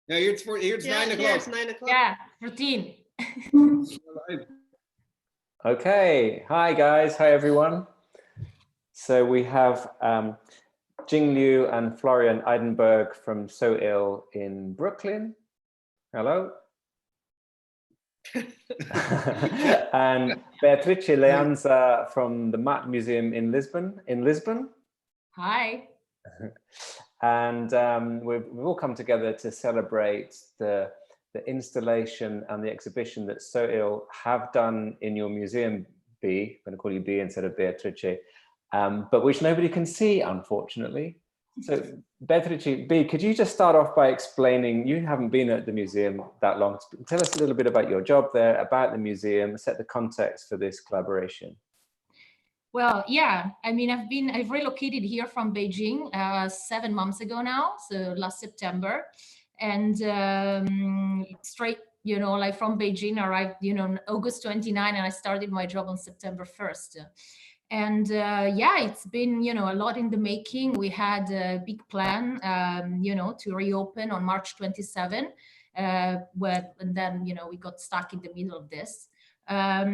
Yeah, here it's 9 o'clock. Yeah, it's 9 o'clock. Yeah, routine. Okay, hi guys, hi everyone. So we have Jing Liu and Florian Eidenberg from So Ill in Brooklyn. Hello. And Beatrice Leanza from the MAAT Museum in Lisbon. Hi. And we've all come together to celebrate the installation and the exhibition that So Ill have done in your museum, B. I'm going to call you B instead of Beatrice, but which nobody can see, unfortunately. So Beatrice, B, could you just start off by explaining, you haven't been at the museum that long, tell us a little bit about your job there, about the museum, set the context for this collaboration. Well, yeah, I mean, I've relocated here from Beijing 7 months ago now, so last September, and straight, you know, like from Beijing, arrived, you know, August 29, and I started my job on September 1st. And yeah, it's been, you know, a lot in the making. We had a big plan, you know, to reopen on March 27, and then, you know, we got stuck in the middle of this. Well,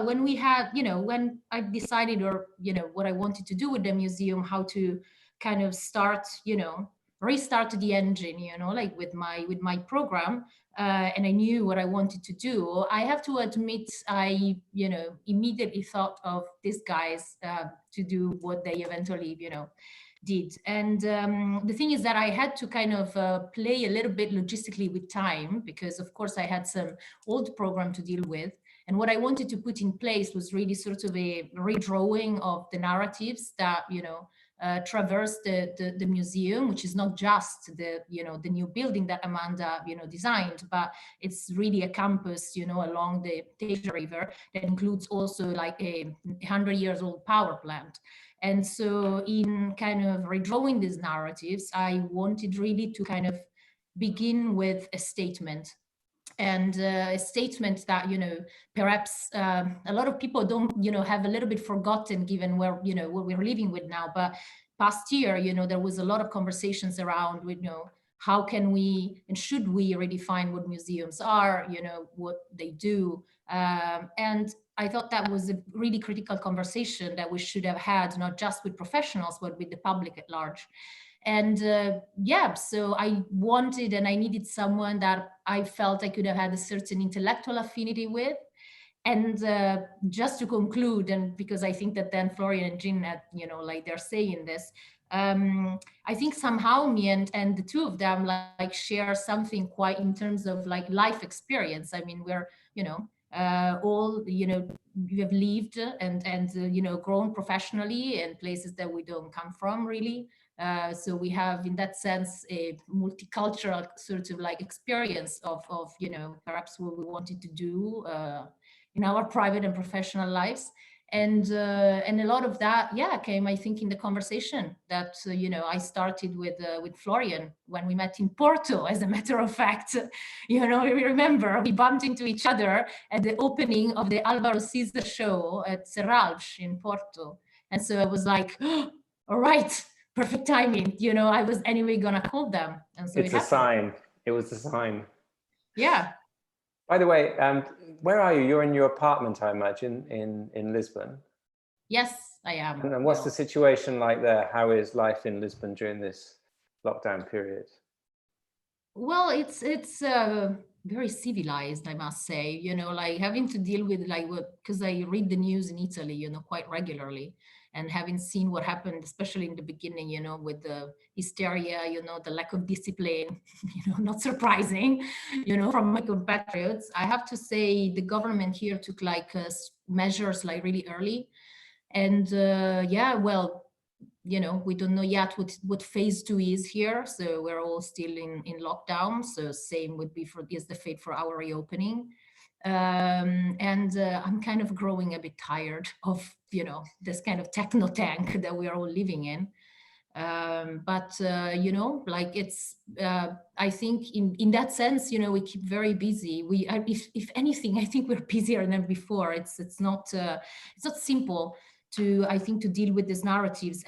when we had, you know, when I decided, or, you know, what I wanted to do with the museum, how to kind of start, you know, restart the engine, you know, like with my program, and I knew what I wanted to do, I have to admit, I, you know, immediately thought of these guys to do what they eventually, you know, did. And the thing is that I had to kind of play a little bit logistically with time, because of course I had some old program to deal with. And what I wanted to put in place was really sort of a redrawing of the narratives that, you know, traverse the museum, which is not just the, you know, the new building that Amanda, you know, designed, but it's really a campus, you know, along the Teja River that includes also like a 100-year-old power plant. And so in kind of redrawing these narratives, I wanted really to kind of begin with a statement. And a statement that, you know, perhaps a lot of people don't, you know, have a little bit forgotten given where, you know, what we're living with now. But past year, you know, there was a lot of conversations around, you know, how can we and should we redefine what museums are, you know, what they do. And I thought that was a really critical conversation that we should have had, not just with professionals, but with the public at large. And yeah, so I wanted and I needed someone that I felt I could have had a certain intellectual affinity with. And just to conclude, and because I think that then Florian and Jean, you know, like they're saying this, I think somehow me and the two of them like share something quite in terms of like life experience. I mean, we're, you know, all, you know, we have lived and you know, grown professionally in places that we don't come from really. So we have, in that sense, a multicultural sort of like experience of you know, perhaps what we wanted to do in our private and professional lives. And a lot of that, yeah, came, I think, in the conversation that, you know, I started with Florian when we met in Porto, as a matter of fact. You know, we remember we bumped into each other at the opening of the Álvaro Siza show at Serralves in Porto. And so I was like, oh, all right, perfect timing. You know, I was anyway gonna call them. And so it's a sign. It was a sign. Yeah. By the way, where are you? You're in your apartment, I imagine, in Lisbon. Yes, I am. And what's the situation like there? How is life in Lisbon during this lockdown period? Well, it's very civilized, I must say. You know, like having to deal with like what, because I read the news in Italy, you know, quite regularly, and having seen what happened, especially in the beginning, you know, with the hysteria, you know, the lack of discipline, you know, not surprising, you know, from my compatriots. I have to say the government here took like measures like really early. And yeah, well, you know, we don't know yet what phase 2 is here. So we're all still in lockdown. So same would be is the fate for our reopening. And I'm kind of growing a bit tired of, you know, this kind of techno tank that we are all living in. But you know, like it's I think in that sense, you know, we keep very busy. If anything, I think we're busier than before. It's not simple, I think, to deal with these narratives.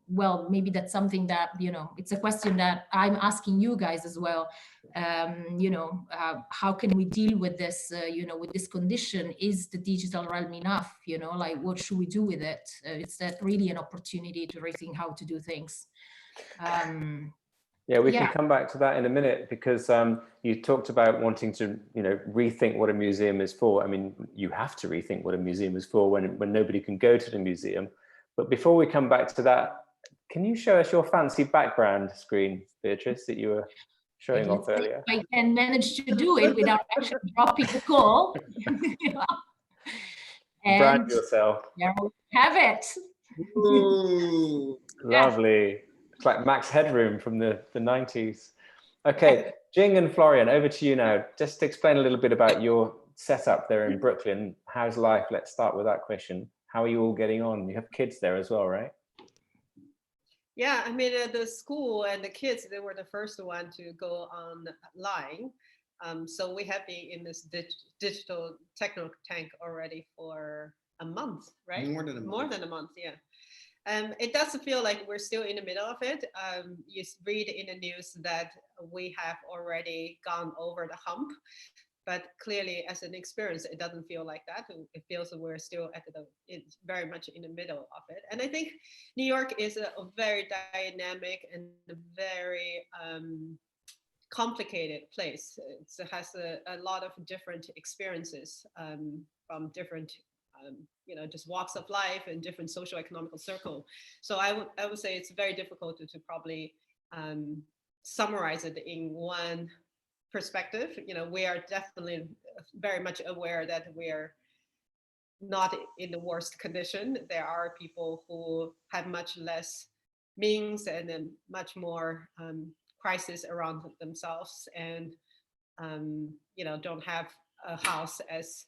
Well, maybe that's something that, it's a question that I'm asking you guys as well. How can we deal with this, with this condition? Is the digital realm enough? Like, what should we do with it? It's that really an opportunity to rethink how to do things. Yeah, we Yeah. can come back to that in a minute, because you talked about wanting to, rethink what a museum is for. I mean, you have to rethink what a museum is for when nobody can go to the museum. But before we come back to that, can you show us your fancy background screen, Beatrice, that you were showing off earlier? I can manage to do it without actually dropping the call. Brand And yourself. there we have it. Ooh. Lovely. It's like Max Headroom from the 90s. Okay, Jing and Florian, over to you now. Just explain a little bit about your setup there in Brooklyn. How's life? Let's start with that question. How are you all getting on? You have kids there as well, right? Yeah, I mean, the school and the kids, they were the first one to go online. So we have been in this digital techno tank already for a month, right? More than a month. More than a month, yeah. It does feel like we're still in the middle of it. You read in the news that we have already gone over the hump, but clearly as an experience, it doesn't feel like that. It feels that we're still it's very much in the middle of it. And I think New York is a very dynamic and a very complicated place. It has a lot of different experiences from different just walks of life and different social economical circle. So I would say it's very difficult to probably summarize it in one perspective. We are definitely very much aware that we're not in the worst condition. There are people who have much less means and then much more crisis around themselves, and don't have a house as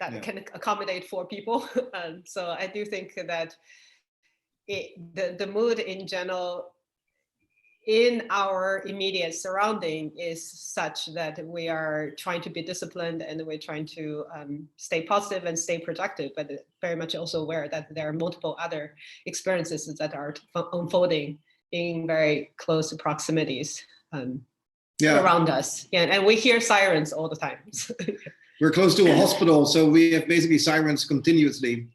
that can accommodate 4 people. So I do think that the mood in general in our immediate surrounding is such that we are trying to be disciplined, and we're trying to stay positive and stay productive, but very much also aware that there are multiple other experiences that are unfolding in very close proximities around us. Yeah, and we hear sirens all the time. We're close to a hospital, so we have basically sirens continuously.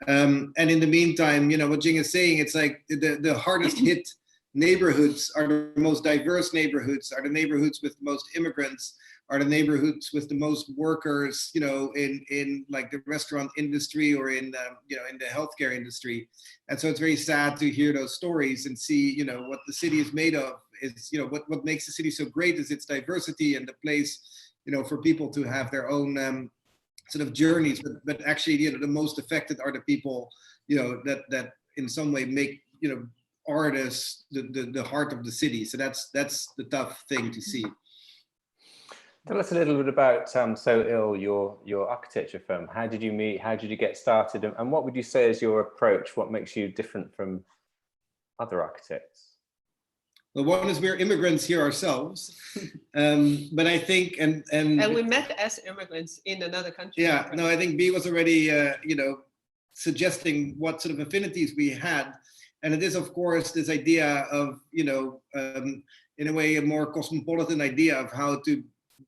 And in the meantime, what Jing is saying, it's like the hardest hit neighborhoods are the most diverse neighborhoods, are the neighborhoods with the most immigrants, are the neighborhoods with the most workers, in like the restaurant industry or in the healthcare industry. And so it's very sad to hear those stories and see, what the city is made of. Is, what makes the city so great is its diversity and the place, for people to have their own sort of journeys, but actually, the most affected are the people, that in some way make, art as the heart of the city. So that's the tough thing to see. Tell us a little bit about So Ill, your architecture firm. How did you meet? How did you get started? And what would you say is your approach? What makes you different from other architects? Well, one is we're immigrants here ourselves, but I think and we met as immigrants in another country. Yeah, right? no, I think B was already suggesting what sort of affinities we had, and it is of course this idea of in a way a more cosmopolitan idea of how to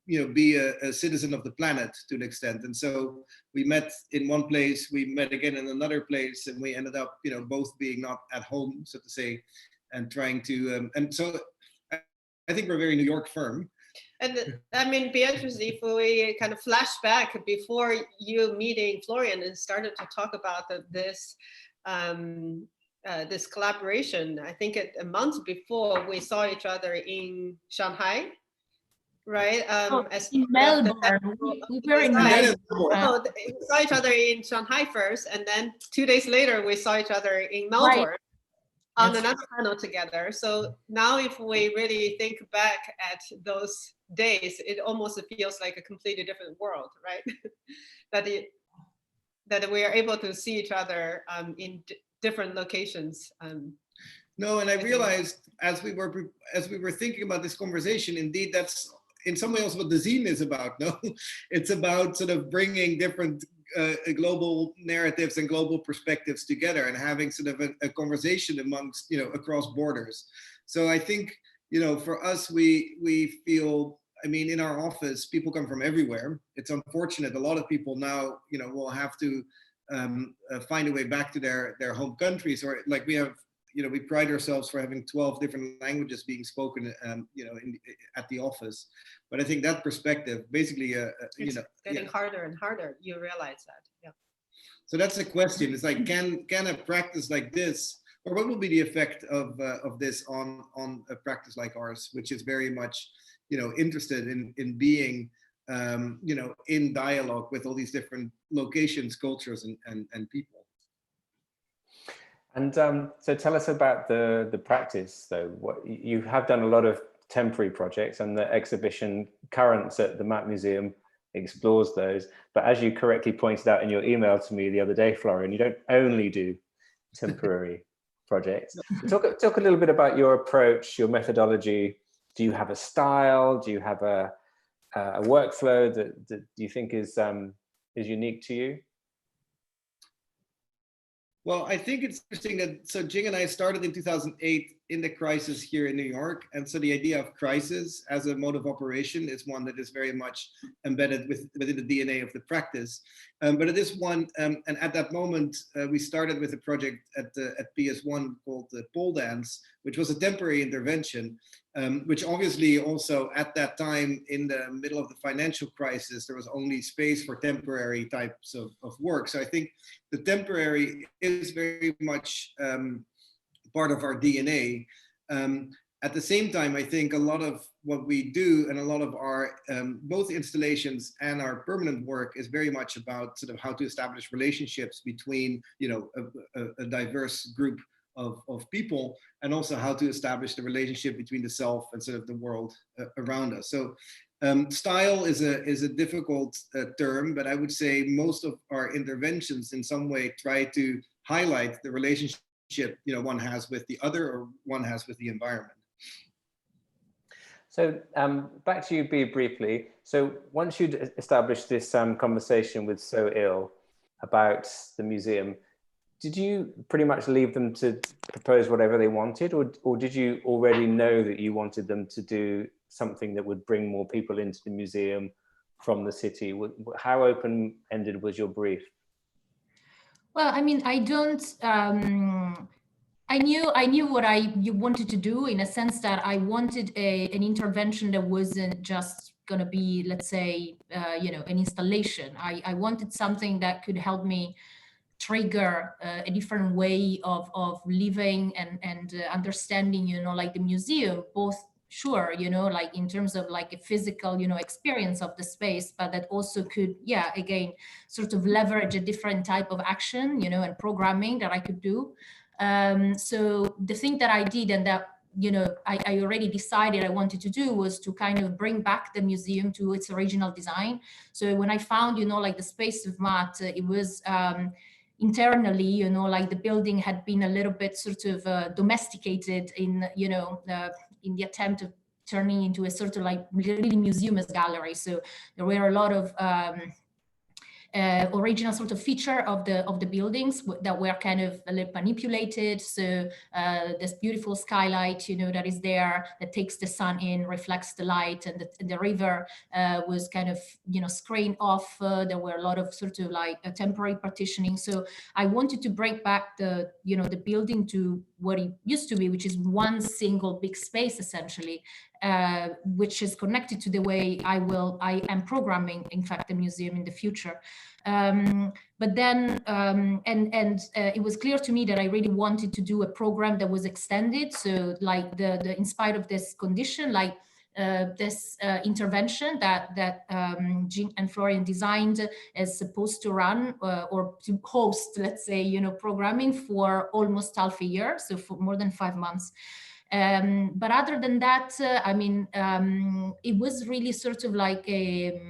be a citizen of the planet to an extent. And so we met in one place, we met again in another place, and we ended up both being not at home, so to say, and trying to and so I think we're a very New York firm. And I mean, Beatrice, if we kind of flash back before you meeting Florian and started to talk about this this collaboration, I think a month before we saw each other in Shanghai, right? In Melbourne. We were in Melbourne. We saw each other in Shanghai first, and then 2 days later we saw each other in Melbourne. Right. On another panel together. So now if we really think back at those days, it almost feels like a completely different world, right? that we are able to see each other in different locations. No, and I realized as we were thinking about this conversation, indeed, that's in some way also what Dezeen is about. No, it's about sort of bringing different global narratives and global perspectives together, and having sort of a conversation amongst, across borders. So I think, for us, we feel, I mean, in our office, people come from everywhere. It's unfortunate. A lot of people now, will have to find a way back to their home countries, or like we have, we pride ourselves for having 12 different languages being spoken, at the office. But I think that perspective, basically, it's getting harder and harder. You realize that, yeah. So that's the question. It's like, can a practice like this, or what will be the effect of this on a practice like ours, which is very much, interested in being, in dialogue with all these different locations, cultures, and people. And so tell us about the practice, though. What you have done a lot of temporary projects, and the exhibition Currents at the MAAT Museum explores those. But as you correctly pointed out in your email to me the other day, Florian, you don't only do temporary projects. Talk a little bit about your approach, your methodology. Do you have a style? Do you have a workflow that you think is unique to you? Well, I think it's interesting that, so Jing and I started in 2008 in the crisis here in New York. And so the idea of crisis as a mode of operation is one that is very much embedded within the DNA of the practice. But it is one, and at that moment, we started with a project at PS1 called the Pole Dance, which was a temporary intervention, which obviously also at that time, in the middle of the financial crisis, there was only space for temporary types of work. So I think the temporary is very much part of our DNA. At the same time, I think a lot of what we do and a lot of our both installations and our permanent work is very much about sort of how to establish relationships between, a diverse group of people, and also how to establish the relationship between the self and sort of the world around us. So style is a difficult term, but I would say most of our interventions in some way try to highlight the relationship one has with the other, or one has with the environment. So back to you, Bea, briefly. So once you'd established this conversation with So Ill about the museum, did you pretty much leave them to propose whatever they wanted, or did you already know that you wanted them to do something that would bring more people into the museum from the city? How open-ended was your brief? Well, I mean, I don't. I knew what you wanted to do, in a sense that I wanted an intervention that wasn't just going to be, let's say, an installation. I wanted something that could help me trigger a different way of living and understanding, like the museum, both, sure, like in terms of like a physical, experience of the space, but that also could, again, sort of leverage a different type of action, and programming that I could do. So the thing that I did, and that, I already decided I wanted to do, was to kind of bring back the museum to its original design. So when I found, like the space of MAAT, it was internally, like the building had been a little bit sort of domesticated in, in the attempt of turning into a sort of like really museumist gallery. So there were a lot of original sort of feature of the buildings that were kind of a little manipulated. So this beautiful skylight, that is there, that takes the sun in, reflects the light, and the river was kind of, screened off. There were a lot of sort of like a temporary partitioning. So I wanted to bring back the, the building to what it used to be, which is one single big space, essentially, which is connected to the way I am programming, in fact, the museum in the future. But then, it was clear to me that I really wanted to do a program that was extended. So like in spite of this condition, like this intervention that Jing and Florian designed is supposed to run or to host, let's say, programming for almost half a year, so for more than 5 months. But other than that, I mean, it was really sort of like a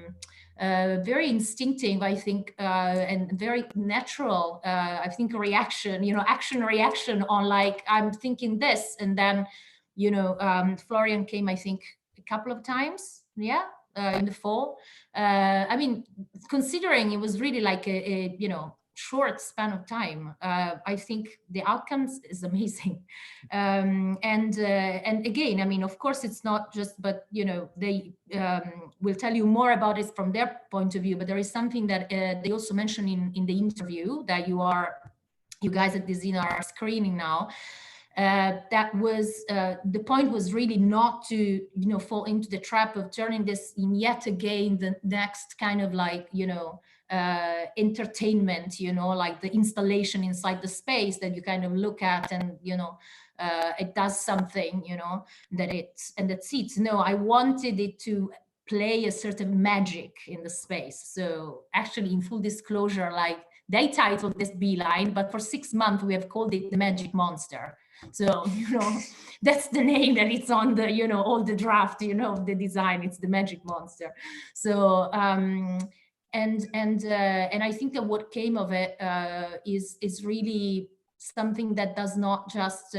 very instinctive, I think, and very natural, I think, reaction, action reaction on like, I'm thinking this, and then, Florian came, I think, a couple of times. Yeah. in the fall. I mean, considering it was really like a short span of time, I think the outcomes is amazing. And again, I mean, of course, it's not just, but they will tell you more about it from their point of view. But there is something that they also mentioned in the interview that you guys at Dezeen are screening now. That was the point was really not to fall into the trap of turning this in yet again the next kind of like entertainment, like the installation inside the space that you kind of look at and it does something that's it. No, I wanted it to play a certain magic in the space. So actually, in full disclosure, like they titled this Beeline, but for 6 months we have called it the Magic Monster. So that's the name that it's on the all the draft the design. It's the Magic Monster. So and I think that what came of it is really something that does not just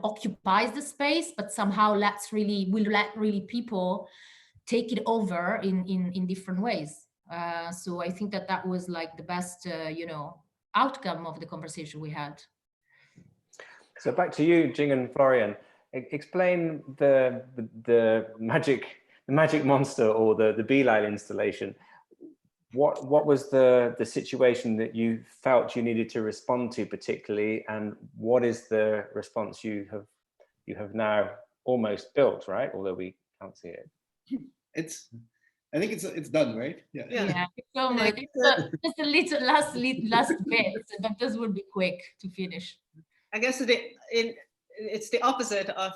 occupies the space, but somehow will let really people take it over in different ways. So I think that was like the best outcome of the conversation we had. So back to you, Jing and Florian. Explain the magic monster or the Beeline installation. What was the situation that you felt you needed to respond to particularly, and what is the response you have now almost built, right? Although we can't see it. I think it's done, right? Yeah. So just a little last bit, but this would be quick to finish. I guess it's the opposite of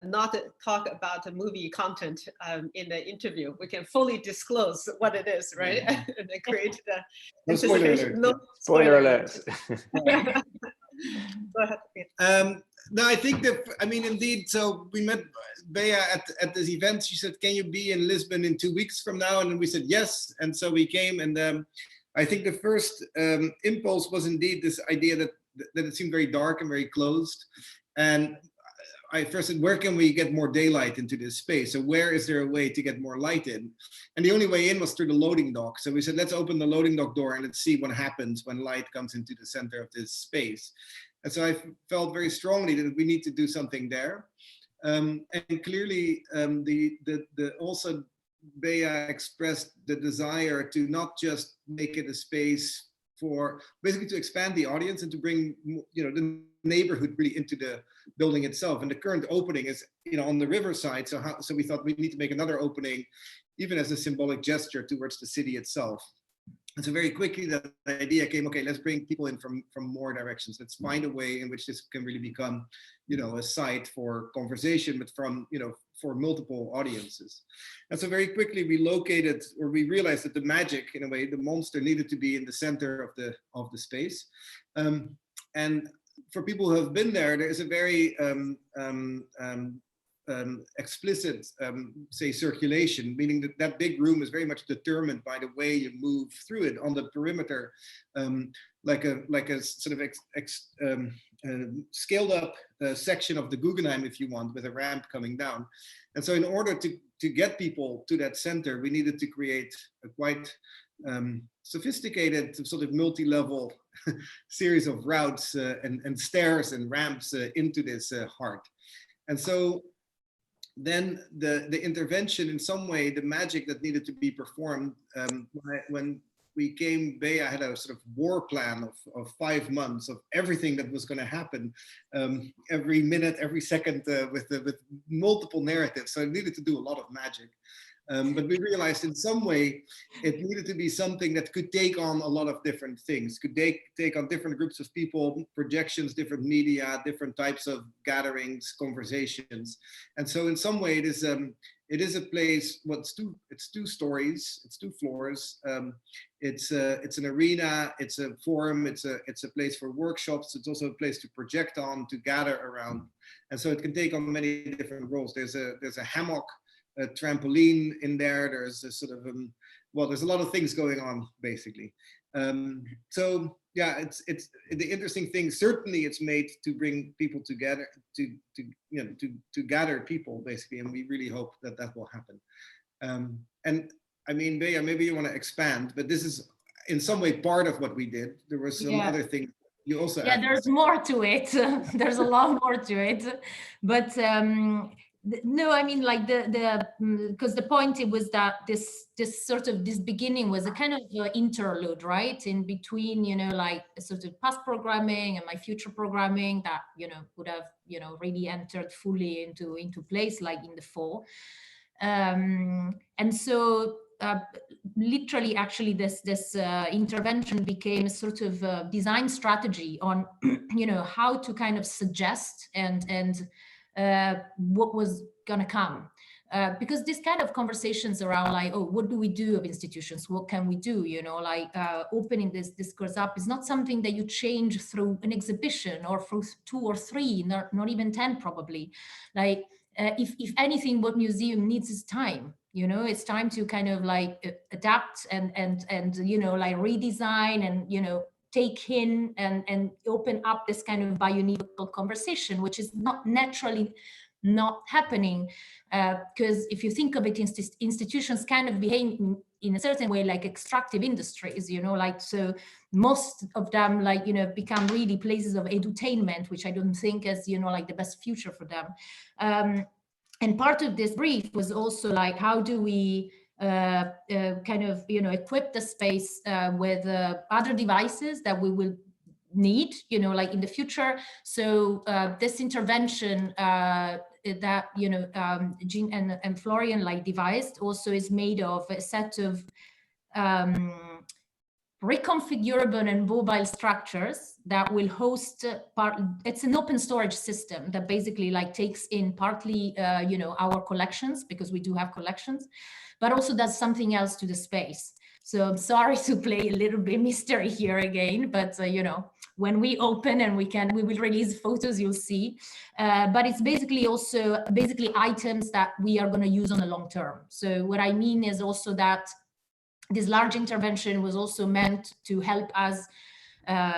not talk about the movie content in the interview. We can fully disclose what it is, right? Yeah. And then create the no spoiler alert. No spoiler alert. No, I think that, I mean, indeed, so we met Bea at this event. She said, can you be in Lisbon in 2 weeks from now? And we said, yes. And so we came, and I think the first impulse was indeed this idea that it seemed very dark and very closed. And I first said, where can we get more daylight into this space? So where is there a way to get more light in? And the only way in was through the loading dock. So we said, let's open the loading dock door and let's see what happens when light comes into the center of this space. And so I felt very strongly that we need to do something there. And clearly, also Bea expressed the desire to not just make it a space for basically to expand the audience and to bring the neighborhood really into the building itself. And the current opening is on the riverside. So we thought we need to make another opening, even as a symbolic gesture towards the city itself. And so very quickly the idea came, okay, let's bring people in from more directions. Let's find a way in which this can really become, a site for conversation, but from, for multiple audiences. And so very quickly we realized that the magic, in a way, the monster needed to be in the center of the space. And for people who have been there is a very explicit, say, circulation, meaning that big room is very much determined by the way you move through it on the perimeter, like a sort of scaled up section of the Guggenheim, if you want, with a ramp coming down. And so in order to get people to that center, we needed to create a quite sophisticated sort of multi-level series of routes and stairs and ramps into this heart. And so then the intervention, in some way, the magic that needed to be performed, when we came, Bea had a sort of war plan of 5 months of everything that was going to happen, every minute, every second, with multiple narratives. So it needed to do a lot of magic. But we realized in some way it needed to be something that could take on a lot of different things, could take on different groups of people, projections, different media, different types of gatherings, conversations. And so in some way it is a place, it's 2 stories, it's 2 floors. It's an arena, it's a forum, it's a place for workshops. It's also a place to project on, to gather around. And so it can take on many different roles. There's a hammock, a trampoline in there. There's a sort of, there's a lot of things going on, basically. So yeah, it's the interesting thing. Certainly, it's made to bring people together, to gather people basically, and we really hope that that will happen. And I mean, Bea, maybe you want to expand, but this is in some way part of what we did. There were some other things you also. Yeah, there's more to it. There's a lot more to it, but no, I mean, like because the point it was that this beginning was a kind of interlude, right, in between, like a sort of past programming and my future programming that would have really entered fully into place like in the fall. And so literally, actually, this intervention became a sort of design strategy on, how to kind of suggest and what was gonna come. Because this kind of conversations around like, oh, what do we do of institutions? What can we do? Opening this discourse up is not something that you change through an exhibition or through 2 or 3, not even 10 probably. Like, if anything, what museum needs is time. It's time to kind of like adapt and like redesign and take in and open up this kind of bionivocal conversation, which is not naturally not happening, because if you think of it, institutions kind of behave in a certain way like extractive industries, like, so most of them like become really places of edutainment, which I don't think is like the best future for them. And part of this brief was also like, how do we kind of equip the space with other devices that we will need like in the future. So this intervention that Jean and Florian like devised also is made of a set of reconfigurable and mobile structures that will host it's an open storage system that basically like takes in partly our collections, because we do have collections, but also does something else to the space. So I'm sorry to play a little bit mystery here again, but when we open and we will release photos, you'll see. But it's basically items that we are going to use on the long term. So what I mean is also that this large intervention was also meant to help us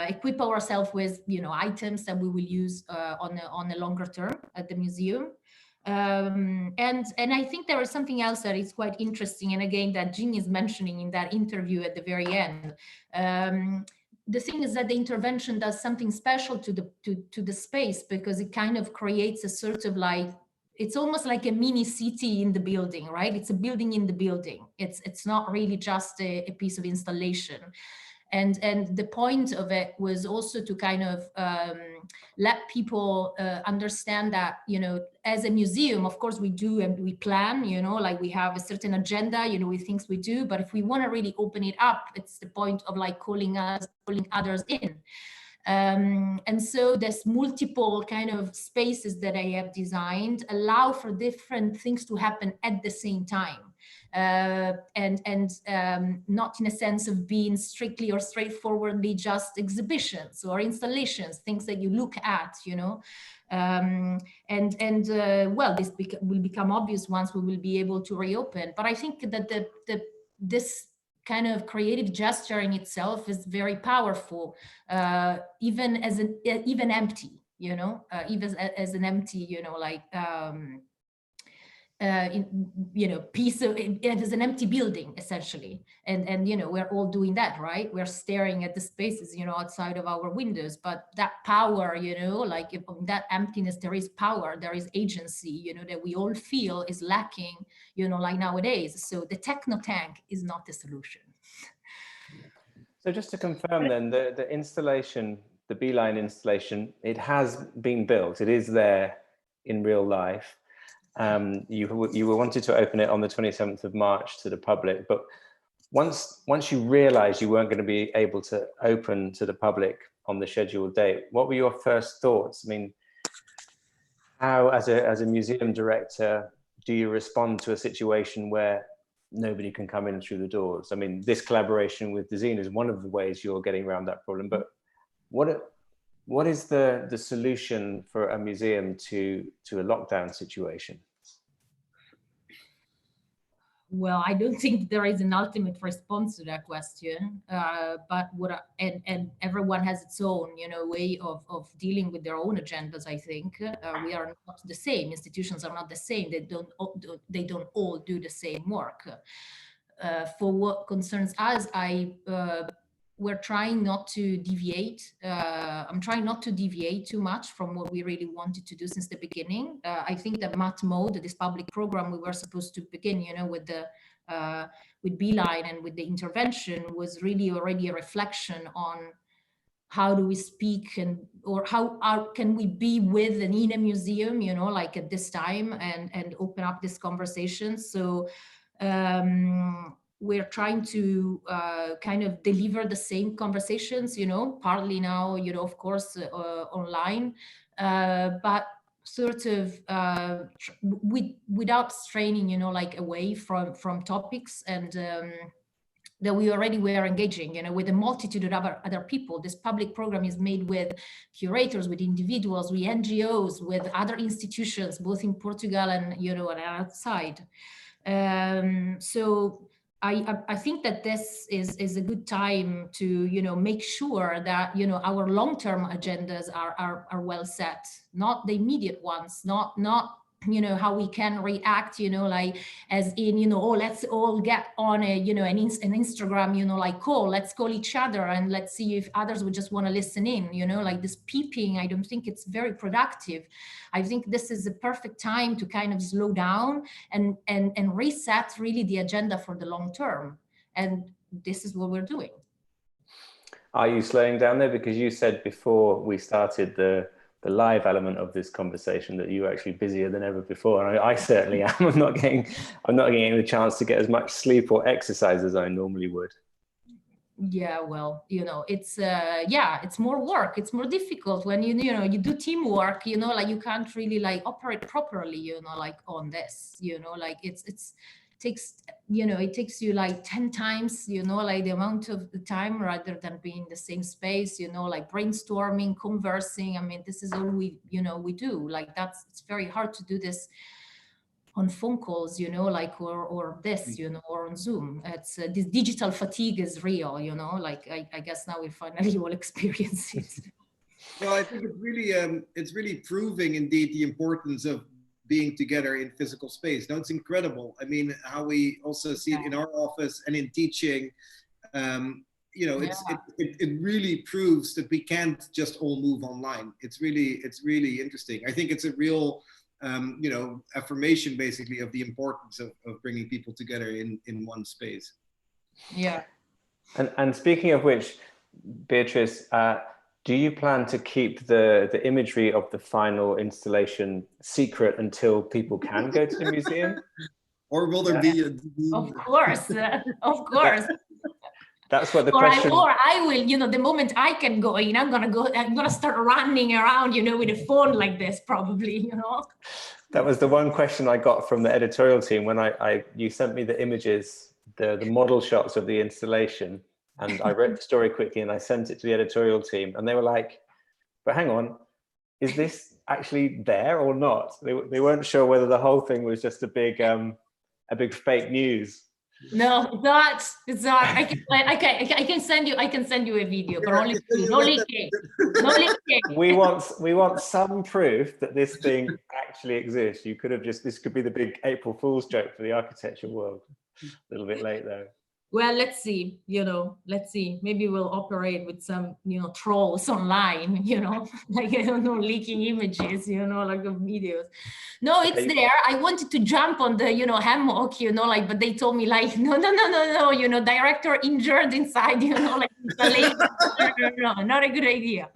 equip ourselves with items that we will use on a longer term at the museum. And I think there was something else that is quite interesting, and again that Jean is mentioning in that interview at the very end. The thing is that the intervention does something special to the space, because it kind of creates a sort of like, it's almost like a mini city in the building, right? It's a building in the building. It's not really just a piece of installation. And the point of it was also to kind of let people understand that, as a museum, of course we do and we plan, like we have a certain agenda, with things we do, but if we want to really open it up, it's the point of like calling others in. And so there's multiple kind of spaces that I have designed allow for different things to happen at the same time. And not in a sense of being strictly or straightforwardly just exhibitions or installations, things that you look at, well, this will become obvious once we will be able to reopen. But I think that this kind of creative gesture in itself is very powerful, even empty, even as an empty, piece of it is an empty building essentially, and we're all doing that, right? We're staring at the spaces outside of our windows, but that power, like in that emptiness there is power, there is agency, that we all feel is lacking, like nowadays. So the techno tank is not the solution. So just to confirm then, the installation, the Beeline installation, it has been built, it is there in real life. You were wanted to open it on the 27th of March to the public, but once you realized you weren't going to be able to open to the public on the scheduled date, what were your first thoughts? I mean, how, as a museum director, do you respond to a situation where nobody can come in through the doors? I mean, this collaboration with Dezeen is one of the ways you're getting around that problem, but what is the solution for a museum to a lockdown situation? Well, I don't think there is an ultimate response to that question, but and everyone has its own, way of dealing with their own agendas. I think we are not the same. Institutions are not the same. They don't all do the same work. For what concerns us, we're trying not to deviate. I'm trying not to deviate too much from what we really wanted to do since the beginning. I think that MAAT mode, this public program we were supposed to begin, with Beeline and with the intervention, was really already a reflection on how do we speak or how can we be with and in a museum, like at this time and open up this conversation. So we're trying to kind of deliver the same conversations, partly now, of course, online, but sort of without straining, like away from topics, and that we already were engaging, with a multitude of other people. This public program is made with curators, with individuals, with NGOs, with other institutions, both in Portugal and, and outside. So I think that this is a good time to, make sure that, our long-term agendas are well set, not the immediate ones, not how we can react, like as in, oh, let's all get on a, an Instagram, like call, let's call each other and let's see if others would just want to listen in, like this peeping. I don't think it's very productive. I think this is the perfect time to kind of slow down and reset really the agenda for the long term. And this is what we're doing. Are you slowing down there? Because you said before we started the live element of this conversation that you were actually busier than ever before. And I certainly am. I'm not getting the chance to get as much sleep or exercise as I normally would. Yeah, well, it's it's more work. It's more difficult when you do teamwork, like you can't really like operate properly, like on this, like it takes you like 10 times, like the amount of the time rather than being in the same space, like brainstorming, conversing. I mean, this is all we do. Like it's very hard to do this on phone calls, like, or this, or on Zoom. It's this digital fatigue is real, like I guess now we finally will experience it. Well, I think it's really proving indeed the importance of being together in physical space. Now it's incredible. I mean, how we also see it in our office and in teaching. It really proves that we can't just all move online. It's really interesting. I think it's a real affirmation basically of the importance of bringing people together in one space. Yeah. And speaking of which, Beatrice, do you plan to keep the imagery of the final installation secret until people can go to the museum? Or will there be a... Of course, of course. That's what the question... I will, the moment I can go in, I'm gonna start running around, with a phone like this, probably, That was the one question I got from the editorial team when you sent me the images, the model shots of the installation, and I wrote the story quickly and I sent it to the editorial team, and they were like, but hang on, is this actually there or not? They weren't sure whether the whole thing was just a big fake news. No, it's not. I can send you a video, but only cake. We want some proof that this thing actually exists. This could be the big April Fool's joke for the architecture world. A little bit late though. Well, let's see, let's see. Maybe we'll operate with some, trolls online, like, I don't know, leaking images, like of videos. No, it's there. I wanted to jump on the, hammock, like, but they told me like, no, director injured inside, like, no, not a good idea.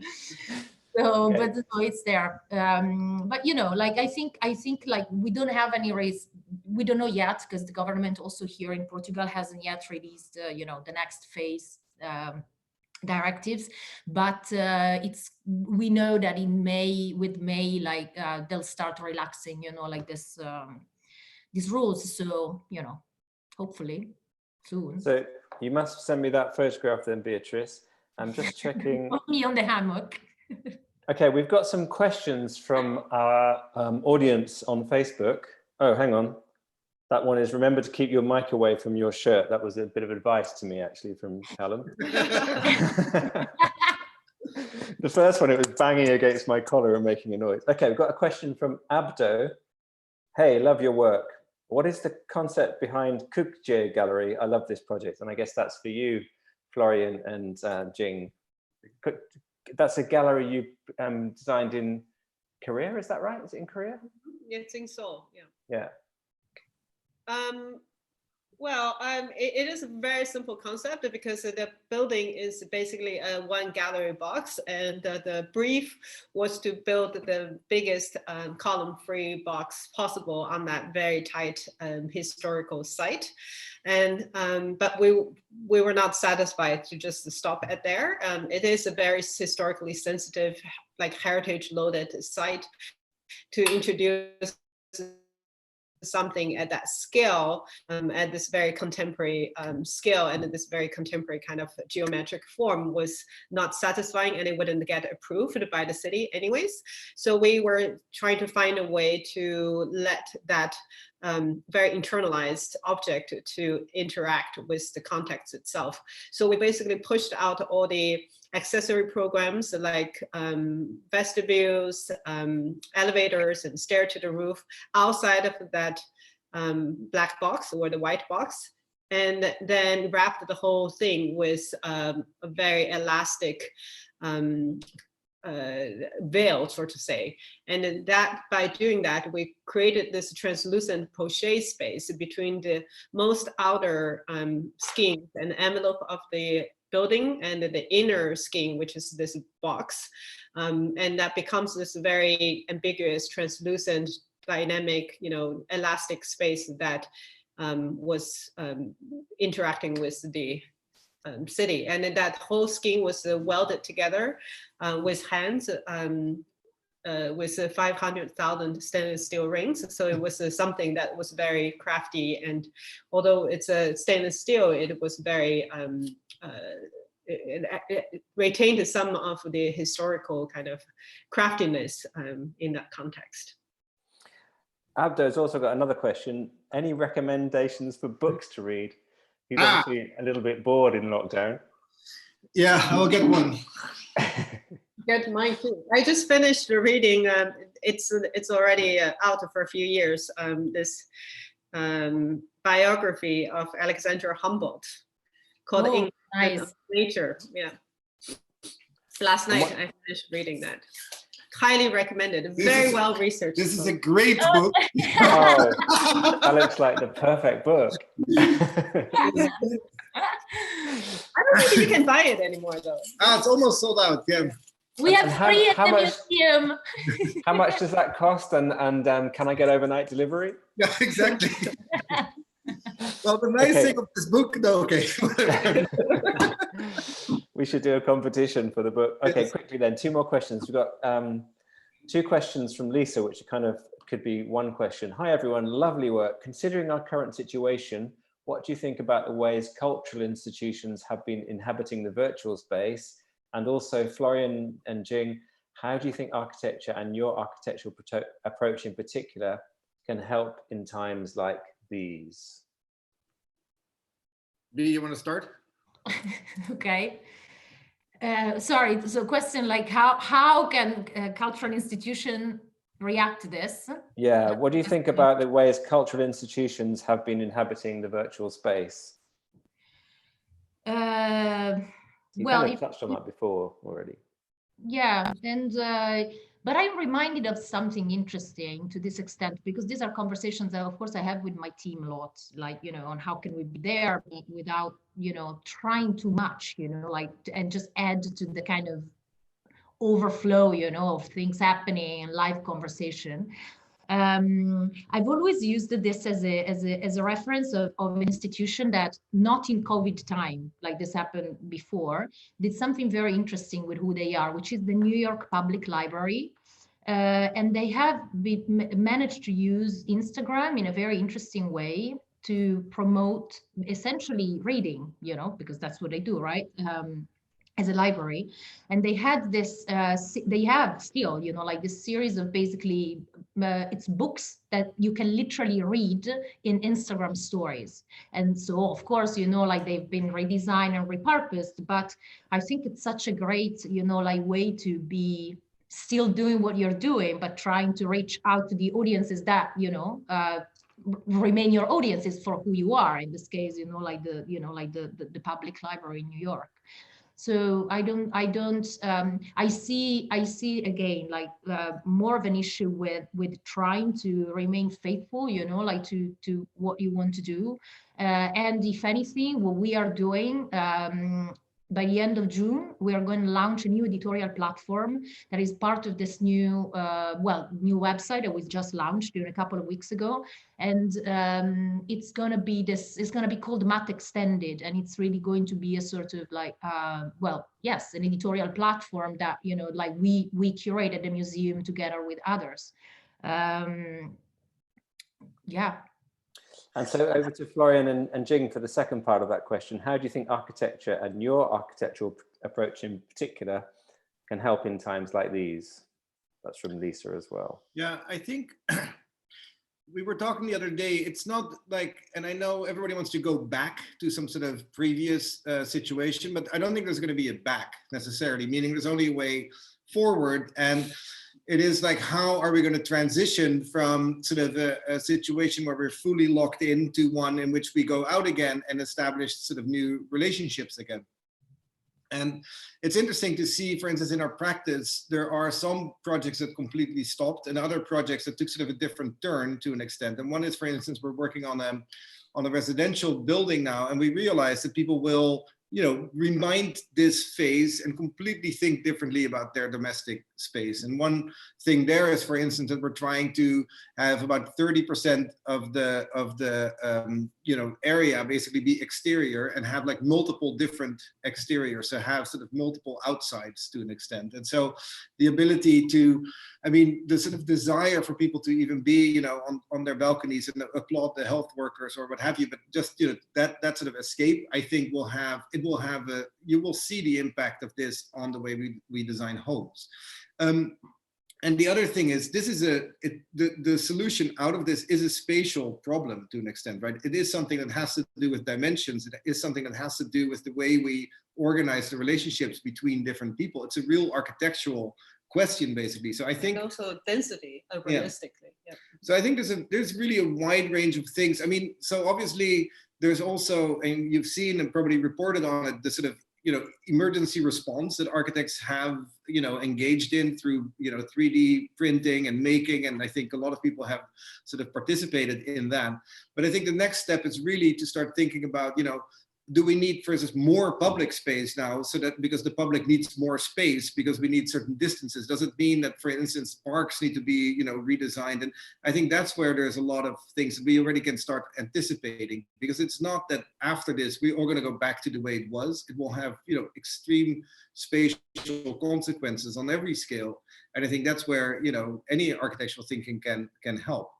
So, but no, it's there. But like I think like we don't have any race. We don't know yet because the government also here in Portugal hasn't yet released, the next phase directives. But we know that in May, like they'll start relaxing, like this these rules. So hopefully soon. So you must send me that photograph then, Beatrice. I'm just checking. Me on the hammock. Okay, we've got some questions from our audience on Facebook. Oh, hang on. That one is remember to keep your mic away from your shirt. That was a bit of advice to me, actually, from Callum. The first one, it was banging against my collar and making a noise. Okay, we've got a question from Abdo. Hey, love your work. What is the concept behind Kukje Gallery? I love this project. And I guess that's for you, Florian and Jing. That's a gallery you designed in Korea, is that right? Is it in Korea? Yeah, it's in Seoul, yeah. Yeah. Well, it is a very simple concept because the building is basically a one gallery box, and the brief was to build the biggest column-free box possible on that very tight historical site. And but we were not satisfied to just stop at there. It is a very historically sensitive, like heritage-loaded site to introduce something at that scale, at this very contemporary scale and in this very contemporary kind of geometric form was not satisfying, and it wouldn't get approved by the city anyways. So we were trying to find a way to let that very internalized object to interact with the context itself. So we basically pushed out all the accessory programs like vestibules, elevators, and stair to the roof outside of that black box or the white box, and then wrapped the whole thing with a very elastic veil, so to say. And that by doing that, we created this translucent poche space between the most outer skin and envelope of the building and the inner skin, which is this box. And that becomes this very ambiguous, translucent, dynamic, elastic space that was interacting with the city. And then that whole skin was welded together with hands with 500,000 stainless steel rings. So it was something that was very crafty. And although it's a stainless steel, it was very, it retained some of the historical kind of craftiness in that context. Abdo's also got another question. Any recommendations for books to read? He's obviously a little bit bored in lockdown. Yeah, I'll get one. Get mine too. I just finished reading. It's already out for a few years. This biography of Alexander Humboldt called English of Nature. Yeah. Last night I finished reading that. Highly recommended. Very well researched. This is a great book. Oh, that looks like the perfect book. I don't think you can buy it anymore though. It's almost sold out. Yeah. We have three at the museum. How much does that cost? And can I get overnight delivery? Yeah, exactly. Well, the nice thing of this book, though, okay. We should do a competition for the book. Okay, quickly then, two more questions. We've got two questions from Lisa, which kind of could be one question. Hi, everyone. Lovely work. Considering our current situation, what do you think about the ways cultural institutions have been inhabiting the virtual space? And also, Florian and Jing, how do you think architecture and your architectural approach in particular can help in times like these? B, you want to start? Okay. Sorry, so question like how can a cultural institution react to this? Yeah, what do you think about the ways cultural institutions have been inhabiting the virtual space? You kind of touched on that before already. Yeah, and but I'm reminded of something interesting to this extent, because these are conversations that, of course, I have with my team a lot, like, on how can we be there without, trying too much, like, and just add to the kind of overflow, of things happening and live conversation. I've always used this as a reference of an institution that, not in COVID time, like this happened before, did something very interesting with who they are, which is the New York Public Library. And they have managed to use Instagram in a very interesting way to promote essentially reading, because that's what they do, right? As a library. And they had this, they have still, like this series of basically it's books that you can literally read in Instagram stories. And so, of course, you know, like they've been redesigned and repurposed, but I think it's such a great, you know, like way to be still doing what you're doing, but trying to reach out to the audiences that, you know, remain your audiences for who you are. In this case, you know, like the, you know, like the public library in New York. So I see again, like more of an issue with trying to remain faithful, you know, like to what you want to do. And if anything, what we are doing, by the end of June, we are going to launch a new editorial platform that is part of this new, new website that we just launched a couple of weeks ago. And it's going to be called MAAT Extended. And it's really going to be a sort of like, yes, an editorial platform that, you know, like we curate at the museum together with others. Yeah. And so over to Florian and Jing for the second part of that question. How do you think architecture and your architectural approach in particular can help in times like these? That's from Lisa as well. Yeah, I think we were talking the other day, it's not like, and I know everybody wants to go back to some sort of previous situation, but I don't think there's going to be a back necessarily, meaning there's only a way forward. And it is like, how are we going to transition from sort of a situation where we're fully locked into one in which we go out again and establish sort of new relationships again? And it's interesting to see, for instance, in our practice, there are some projects that completely stopped and other projects that took sort of a different turn to an extent. And one is, for instance, we're working on a residential building now, and we realize that people will, you know, remind this phase and completely think differently about their domestic space. And one thing there is, for instance, that we're trying to have about 30% of the you know, area basically be exterior and have like multiple different exteriors, so have sort of multiple outsides to an extent. And so the ability to, I mean, the sort of desire for people to even be, you know, on their balconies and applaud the health workers or what have you, but just, you know, that sort of escape, I think you will see the impact of this on the way we design homes. And the other thing is, this is the solution out of this is a spatial problem to an extent, right? It is something that has to do with dimensions. It is something that has to do with the way we organize the relationships between different people. It's a real architectural question, basically. So I think, and also density urbanistically. Yeah. So I think there's really a wide range of things. I mean, so obviously there's also, and you've seen and probably reported on it, the sort of, you know, emergency response that architects have, you know, engaged in through, you know, 3D printing and making. And I think a lot of people have sort of participated in that. But I think the next step is really to start thinking about, you know, do we need, for instance, more public space now, so that because the public needs more space because we need certain distances? Does it mean that, for instance, parks need to be, you know, redesigned? And I think that's where there's a lot of things that we already can start anticipating, because it's not that after this we're all going to go back to the way it was. It will have, you know, extreme spatial consequences on every scale, and I think that's where, you know, any architectural thinking can help.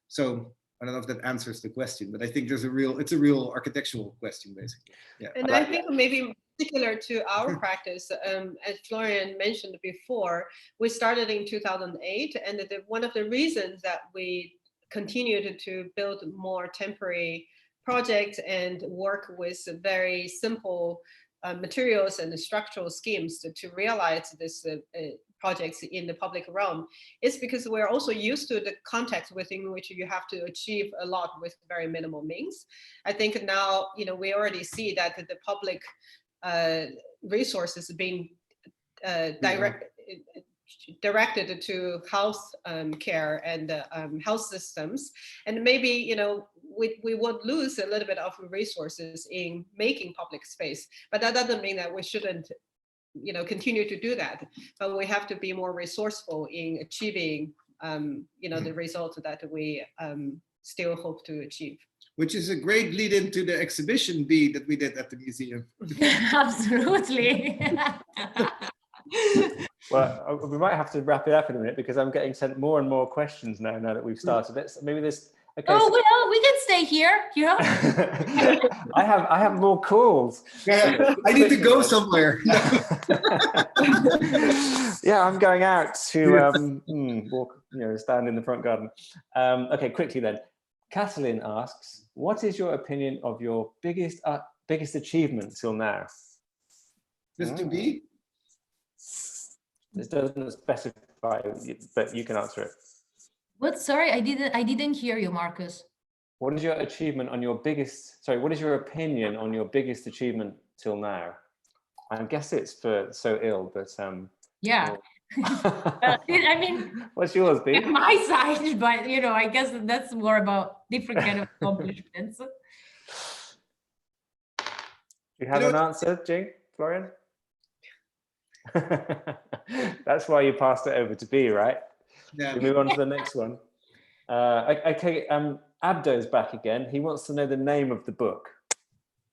So I don't know if that answers the question, but I think it's a real architectural question, basically. Yeah. And I think maybe particular to our practice, as Florian mentioned before, we started in 2008, and one of the reasons that we continued to build more temporary projects and work with very simple materials and structural schemes to realize this projects in the public realm is because we're also used to the context within which you have to achieve a lot with very minimal means. I think now, you know, we already see that the public resources being directed to health care and health systems, and maybe, you know, we would lose a little bit of resources in making public space, but that doesn't mean that we shouldn't, you know, continue to do that, but we have to be more resourceful in achieving, you know, the result that we still hope to achieve. Which is a great lead into the exhibition B that we did at the museum. Absolutely. Well, we might have to wrap it up in a minute because I'm getting sent more and more questions now that we've started. Maybe this. Okay, oh, well, we can stay here. Yeah. I have more calls. Yeah, I need to go somewhere. Yeah, I'm going out to walk, stand in the front garden. Okay, quickly then. Kathleen asks, what is your opinion of your biggest achievement till now? This to be? This doesn't specify, but you can answer it. What? Sorry, I didn't hear you, Marcus. What is your achievement on your biggest? Sorry, what is your opinion on your biggest achievement till now? I guess it's for So Ill, but yeah. I mean, what's yours, B? My side, but I guess that's more about different kind of accomplishments. You have an answer, Jing, Florian? That's why you passed it over to B, right? Yeah. We move on to the next one. Okay, Abdo's back again. He wants to know the name of the book.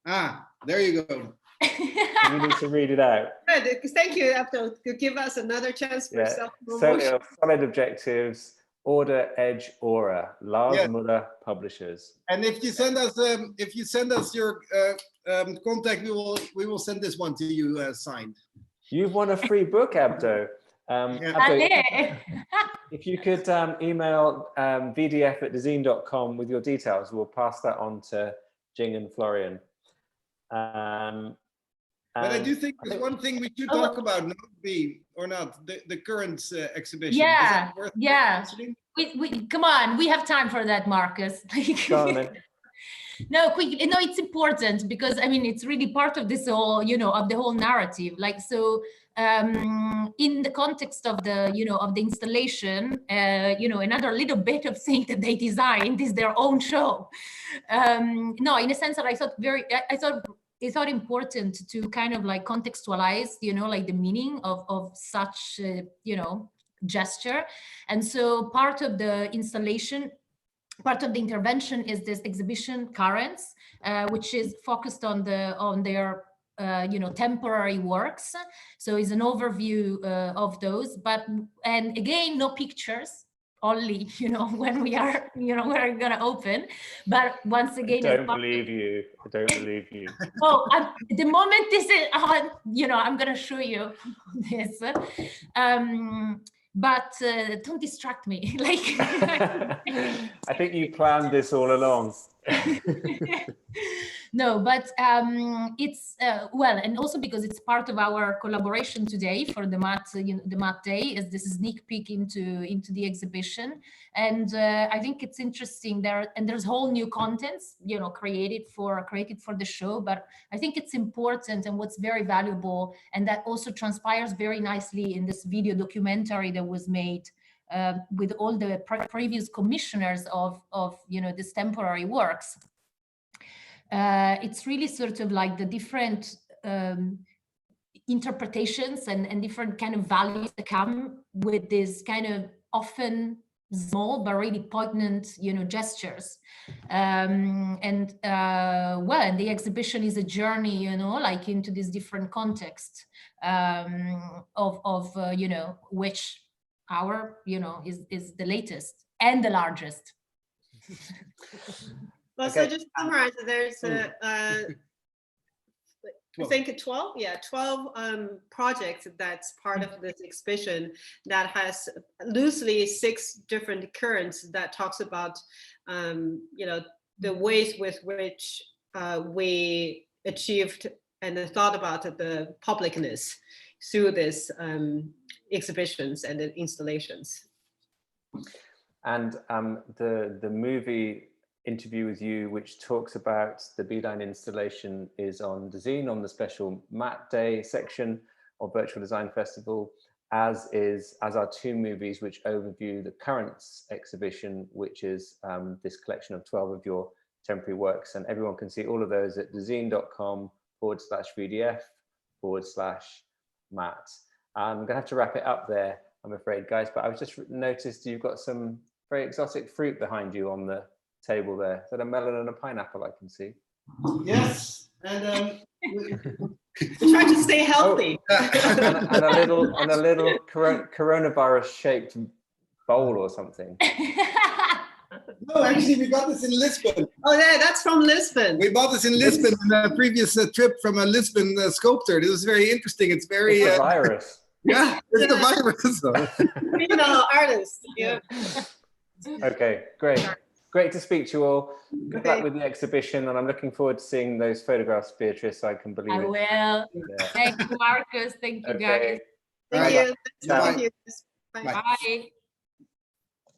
Ah, there you go. You need to read it out. Good. Thank you, Abdul, to give us another chance for self-promotion. Solid Objectives, Order, Edge, Aura, Lars Muller Publishers. And if you send us your contact, we will send this one to you signed. You've won a free book, Abdo. Abdo, if you could email vdf@dezeen.com with your details, we'll pass that on to Jing and Florian. But I do think there's one thing we should talk about, not B or not, the current exhibition. Yeah, yeah. We come on, we have time for that, Marcus. Go on, then. No, quick. No, it's important because it's really part of this whole, of the whole narrative. In the context of the, of the installation, another little bit of thing that they designed is their own show. No, in a sense that I thought important to kind of contextualize, the meaning of such, gesture. And so part of the installation, part of the intervention is this exhibition Currents, which is focused on their temporary works. So it's an overview of those, and again, no pictures, only when we are we're gonna open. But once again, I don't believe you. Oh, the moment this is on, I'm gonna show you this. But don't distract me. I think you planned this all along. No, but it's well, and also because it's part of our collaboration today for the MAAT, the MAAT Day, is this sneak peek into the exhibition, and I think it's interesting there. And there's whole new contents, created for the show. But I think it's important, and what's very valuable, and that also transpires very nicely in this video documentary that was made with all the previous commissioners of these temporary works. It's really sort of like the different interpretations and different kind of values that come with this kind of often small but really poignant, gestures. And the exhibition is a journey, into this different context of which our, is the latest and the largest. Well, Okay. so just to summarize, there's I think 12 projects that's part of this exhibition that has loosely 6 different currents that talks about, the ways with which we achieved and thought about the publicness through this exhibitions and the installations. And the movie Interview with You, which talks about the B-Line installation, is on Dezeen on the special MAAT Day section of Virtual Design Festival, as are 2 movies which overview the Currents exhibition, which is this collection of 12 of your temporary works. And everyone can see all of those at dezeen.com/VDF/MAAT. I'm going to have to wrap it up there, I'm afraid, guys, but I've just noticed you've got some very exotic fruit behind you on the table there. Is that a melon and a pineapple I can see? Yes, and We're trying to stay healthy. and a little coronavirus shaped bowl or something. No, actually, we got this in Lisbon. Oh, yeah, that's from Lisbon. We bought this in Lisbon on a previous trip from a Lisbon sculptor. This is very interesting. It's very It's a virus. yeah, it's the virus. You know, artist. Yeah. Okay, great. Great to speak to you all. Good luck Okay. with the exhibition, and I'm looking forward to seeing those photographs, Beatrice. I can believe I it. will. Yeah. Thank you, Marcus. Thank you, Okay. guys. Thank Bye. you. Bye. Thank you. Bye. Bye.